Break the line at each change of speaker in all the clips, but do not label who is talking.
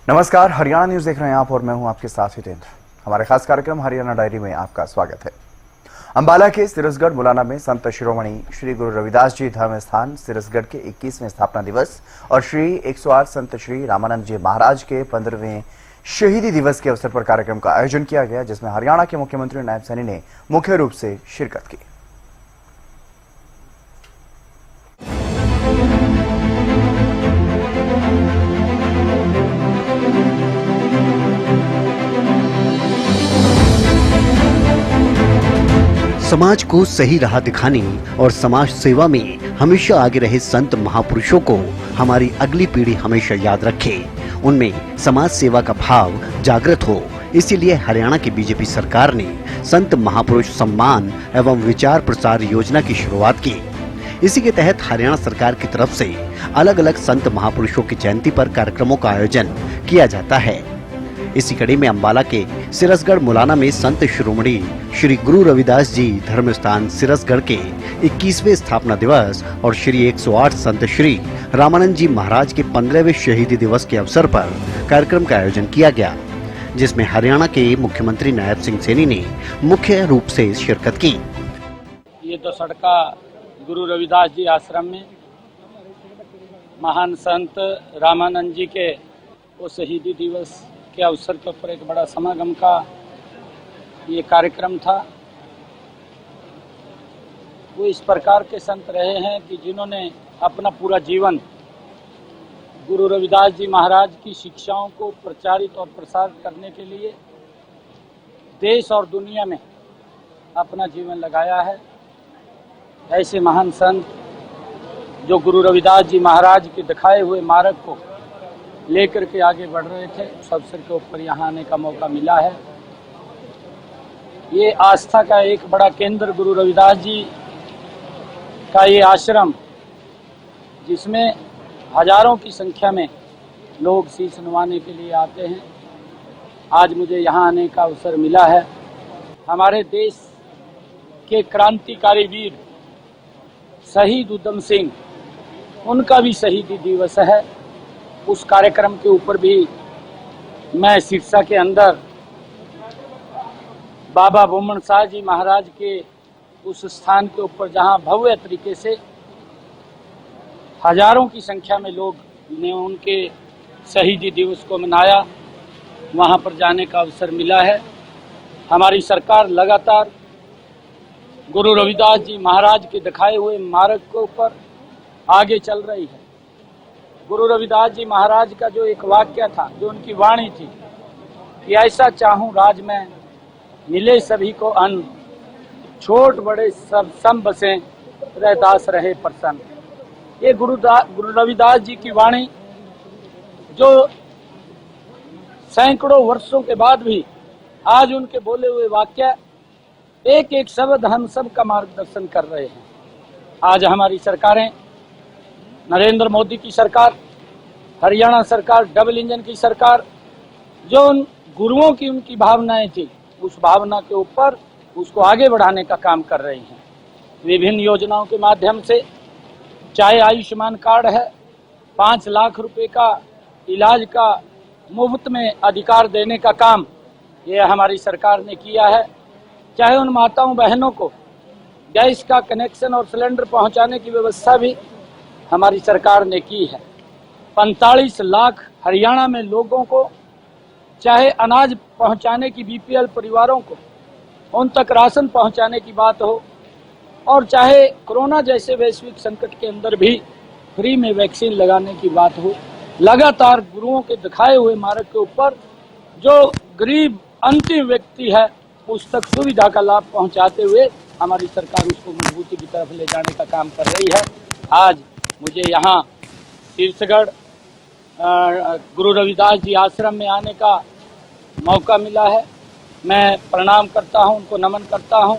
नमस्कार, हरियाणा न्यूज देख रहे हैं आप और मैं हूं आपके साथ हितेंद्र। हमारे खास कार्यक्रम हरियाणा डायरी में आपका स्वागत है। अंबाला के सिरसगढ़ मुलाना में संत शिरोमणि श्री गुरु रविदास जी धर्म स्थान सिरसगढ़ के 21वें स्थापना दिवस और श्री 108 संत श्री रामानंद जी महाराज के 15वें शहीदी दिवस के अवसर पर कार्यक्रम का आयोजन किया गया, जिसमें हरियाणा के मुख्यमंत्री नायब सैनी ने मुख्य रूप से शिरकत की।
समाज को सही राह दिखाने और समाज सेवा में हमेशा आगे रहे संत महापुरुषों को हमारी अगली पीढ़ी हमेशा याद रखे, उनमें समाज सेवा का भाव जागृत हो। इसीलिए हरियाणा की बीजेपी सरकार ने संत महापुरुष सम्मान एवं विचार प्रसार योजना की शुरुआत की। इसी के तहत हरियाणा सरकार की तरफ से अलग अलग संत महापुरुषों की जयंती पर कार्यक्रमों का आयोजन किया जाता है। इसी कड़ी में अंबाला के सिरसगढ़ मुलाना में संत शिरोमणि श्री गुरु रविदास जी धर्म स्थान सिरसगढ़ के 21वें स्थापना दिवस और श्री 108 संत श्री रामानंद जी महाराज के 15वें शहीदी दिवस के अवसर पर कार्यक्रम का आयोजन किया गया, जिसमें हरियाणा के मुख्यमंत्री नायब सिंह सैनी ने मुख्य रूप से शिरकत की।
ये तो सड़का गुरु रविदास जी आश्रम में महान संत रामानंद जी के वो शहीदी दिवस के अवसर के ऊपर एक बड़ा समागम का ये कार्यक्रम था। वो इस प्रकार के संत रहे हैं कि जिन्होंने अपना पूरा जीवन गुरु रविदास जी महाराज की शिक्षाओं को प्रचारित और प्रसारित करने के लिए देश और दुनिया में अपना जीवन लगाया है। ऐसे महान संत जो गुरु रविदास जी महाराज के दिखाए हुए मार्ग को लेकर के आगे बढ़ रहे थे, उस अवसर के ऊपर यहाँ आने का मौका मिला है। ये आस्था का एक बड़ा केंद्र गुरु रविदास जी का ये आश्रम, जिसमें हजारों की संख्या में लोग शीश नवाने के लिए आते हैं। आज मुझे यहाँ आने का अवसर मिला है। हमारे देश के क्रांतिकारी वीर शहीद उधम सिंह, उनका भी शहीदी दिवस है। उस कार्यक्रम के ऊपर भी मैं सिरसा के अंदर बाबा बुम्मन शाह जी महाराज के उस स्थान के ऊपर, जहां भव्य तरीके से हजारों की संख्या में लोग ने उनके शहीदी दिवस को मनाया, वहां पर जाने का अवसर मिला है। हमारी सरकार लगातार गुरु रविदास जी महाराज के दिखाए हुए मार्ग के ऊपर आगे चल रही है। गुरु रविदास जी महाराज का जो एक वाक्य था, जो उनकी वाणी थी कि ऐसा चाहूं राज में मिले सभी को अन्न, छोट बड़े सब सम बसे रहदास रहे प्रसन्न। ये गुरु रविदास जी की वाणी जो सैकड़ों वर्षों के बाद भी आज उनके बोले हुए वाक्य एक एक शब्द हम सब का मार्गदर्शन कर रहे हैं। आज हमारी सरकारें, नरेंद्र मोदी की सरकार, हरियाणा सरकार, डबल इंजन की सरकार, जो उन गुरुओं की उनकी भावनाएं थी, उस भावना के ऊपर उसको आगे बढ़ाने का काम कर रही हैं। विभिन्न योजनाओं के माध्यम से, चाहे आयुष्मान कार्ड है, 5 लाख रुपए का इलाज का मुफ्त में अधिकार देने का काम ये हमारी सरकार ने किया है। चाहे उन माताओं बहनों को गैस का कनेक्शन और सिलेंडर पहुंचाने की व्यवस्था भी हमारी सरकार ने की है। 45 लाख हरियाणा में लोगों को चाहे अनाज पहुंचाने की, बीपीएल परिवारों को उन तक राशन पहुंचाने की बात हो, और चाहे कोरोना जैसे वैश्विक संकट के अंदर भी फ्री में वैक्सीन लगाने की बात हो, लगातार गुरुओं के दिखाए हुए मार्ग के ऊपर जो गरीब अंतिम व्यक्ति है उस तक सुविधा का लाभ पहुंचाते हुए हमारी सरकार उसको मजबूती की तरफ ले जाने का काम कर रही है। आज मुझे यहाँ सिरसगढ़ गुरु रविदास जी आश्रम में आने का मौका मिला है। मैं प्रणाम करता हूँ, उनको नमन करता हूँ।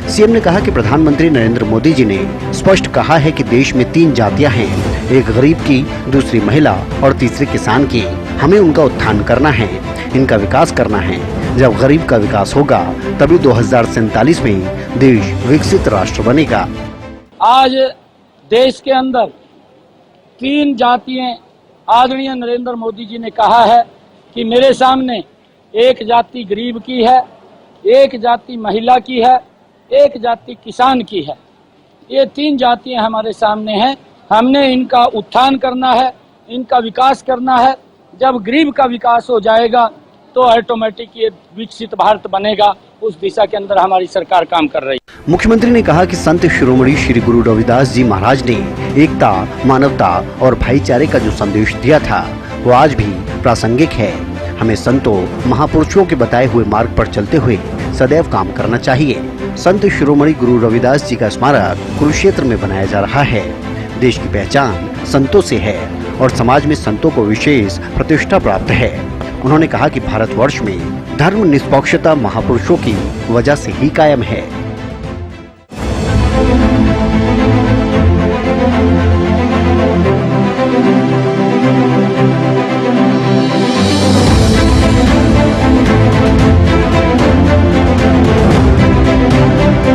सीएम ने कहा कि प्रधानमंत्री नरेंद्र मोदी जी ने स्पष्ट कहा है कि देश में 3 जातियां हैं, एक गरीब की, दूसरी महिला और तीसरी किसान की। हमें उनका उत्थान करना है, इनका विकास करना है। जब गरीब का विकास होगा तभी 2047 में देश विकसित राष्ट्र बनेगा।
आज देश के अंदर 3 जातियां आदरणीय नरेंद्र मोदी जी ने कहा है कि मेरे सामने एक जाति गरीब की है, एक जाति महिला की है, एक जाति किसान की है। ये 3 जातियां हमारे सामने हैं। हमने इनका उत्थान करना है, इनका विकास करना है। जब गरीब का विकास हो जाएगा तो ऑटोमेटिक ये विकसित भारत बनेगा। उस दिशा के अंदर हमारी सरकार काम कर रही है।
मुख्यमंत्री ने कहा कि संत शिरोमणि श्री गुरु रविदास जी महाराज ने एकता, मानवता और भाईचारे का जो संदेश दिया था वो आज भी प्रासंगिक है। हमें संतों महापुरुषों के बताए हुए मार्ग पर चलते हुए सदैव काम करना चाहिए। संत शिरोमणि गुरु रविदास जी का स्मारक कुरुक्षेत्र में बनाया जा रहा है। देश की पहचान संतों से है और समाज में संतों को विशेष प्रतिष्ठा प्राप्त है। उन्होंने कहा कि भारतवर्ष में धर्म निष्पक्षता महापुरुषों की वजह से ही कायम है।